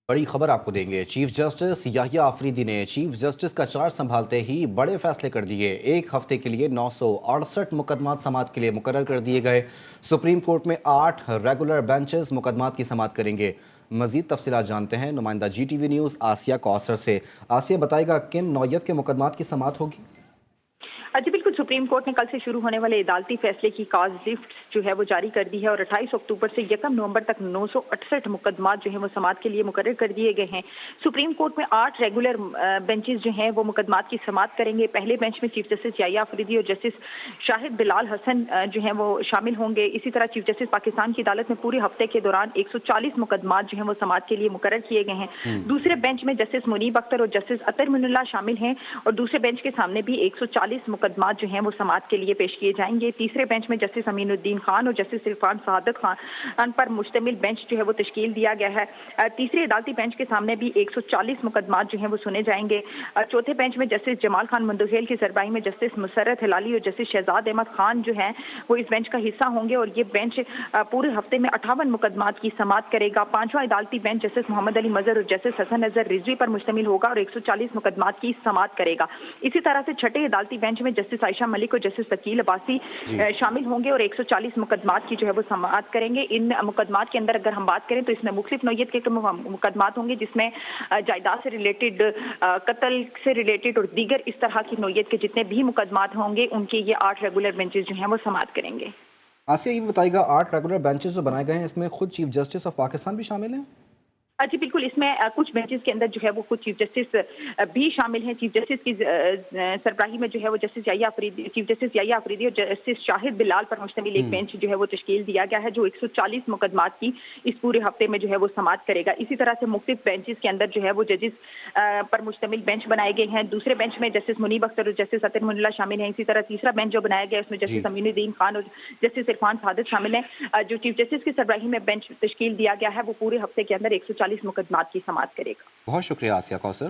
بڑی خبر آپ کو دیں گے۔ چیف جسٹس یحییٰ آفریدی نے چیف جسٹس کا چارج سنبھالتے ہی بڑے فیصلے کر دیے۔ ایک ہفتے کے لیے 968 مقدمات سماعت کے لیے مقرر کر دیے گئے۔ سپریم کورٹ میں 8 ریگولر بینچز مقدمات کی سماعت کریں گے۔ مزید تفصیلات جانتے ہیں نمائندہ G T V news Asiya Kausar سے۔ آسیہ بتائے گا کن نوعیت کے مقدمات کی سماعت ہوگی؟ جی بالکل، سپریم کورٹ نے کل سے شروع ہونے والے عدالتی فیصلے کی کاز لسٹ جو ہے وہ جاری کر دی ہے اور 28 اکتوبر سے 1 نومبر تک 968 مقدمات جو ہیں وہ سماعت کے لیے مقرر کر دیے گئے ہیں۔ سپریم کورٹ میں 8 ریگولر بینچز جو ہیں وہ مقدمات کی سماعت کریں گے۔ پہلے بینچ میں چیف جسٹس یحییٰ آفریدی اور جسٹس شاہد بلال حسن جو ہیں وہ شامل ہوں گے۔ اسی طرح چیف جسٹس پاکستان کی عدالت میں پورے ہفتے کے دوران 140 مقدمات جو ہیں وہ سماعت کے لیے مقرر کیے گئے ہیں۔ دوسرے بینچ میں جسٹس منیب اختر اور جسٹس اطہر من اللہ شامل ہیں اور دوسرے بینچ کے سامنے بھی 140 مقدمات جو ہیں وہ سماعت کے لیے پیش کیے جائیں گے۔ تیسرے بینچ میں جسٹس امین الدین خان اور جسٹس عرفان سعادت خان پر مشتمل بینچ جو ہے وہ تشکیل دیا گیا ہے۔ تیسرے عدالتی بینچ کے سامنے بھی 140 مقدمات جو ہیں وہ سنے جائیں گے۔ چوتھے بینچ میں جسٹس جمال خان مندوہیل کی سربراہی میں جسٹس مسرت ہلالی اور جسٹس شہزاد احمد خان جو ہیں وہ اس بینچ کا حصہ ہوں گے اور یہ بینچ پورے ہفتے میں 58 مقدمات کی سماعت کرے گا۔ پانچواں عدالتی بینچ جسٹس محمد علی مظہر اور جسٹس حسن اظہر رضوی پر مشتمل ہوگا اور 140 مقدمات کی سماعت کرے گا۔ اسی طرح سے چھٹے عدالتی بینچ میں جسٹس عائشہ ملک اور جسٹس وکیل عباسی جی شامل ہوں گے اور 140 مقدمات کی جو ہے وہ سماعت کریں گے۔ ان مقدمات کے اندر اگر ہم بات کریں تو اس میں مختلف نوعیت کے مقدمات ہوں گے، جس میں جائیداد سے ریلیٹڈ، قتل سے ریلیٹڈ اور دیگر اس طرح کی نوعیت کے جتنے بھی مقدمات ہوں گے ان کے یہ 8 ریگولر بینچز جو ہیں وہ سماعت کریں گے۔ آسیہ یہ بتائے گا 8 ریگولر بینچز جو بنائے گئے ہیں اس میں خود چیف جسٹس آف پاکستان بھی شامل ہیں؟ جی بالکل، اس میں کچھ بینچز کے اندر جو ہے وہ خود چیف جسٹس بھی شامل ہیں۔ چیف جسٹس کی سربراہی میں جو ہے وہ جسٹس یحییٰ آفریدی، چیف جسٹس یحییٰ آفریدی اور جسٹس شاہد بلال پر مشتمل ایک بینچ جو ہے وہ تشکیل دیا گیا ہے جو 140 مقدمات کی اس پورے ہفتے میں جو ہے وہ سماعت کرے گا۔ اسی طرح سے مختلف بینچز کے اندر جو ہے وہ ججز پر مشتمل بینچ بنائے گئے ہیں۔ دوسرے بینچ میں جسٹس منیب اختر اور جسٹس اطہر من اللہ شامل ہیں۔ اسی طرح تیسرا بینچ جو بنایا گیا ہے اس میں جی جسٹس امین الدین خان اور جسٹس عرفان سعادت شامل ہیں۔ جو چیف جسٹس کی سربراہی میں بینچ تشکیل دیا گیا ہے وہ پورے ہفتے کے اندر 140 مقدمات کی سماعت کرے گا۔ بہت شکریہ آسیہ کوثر۔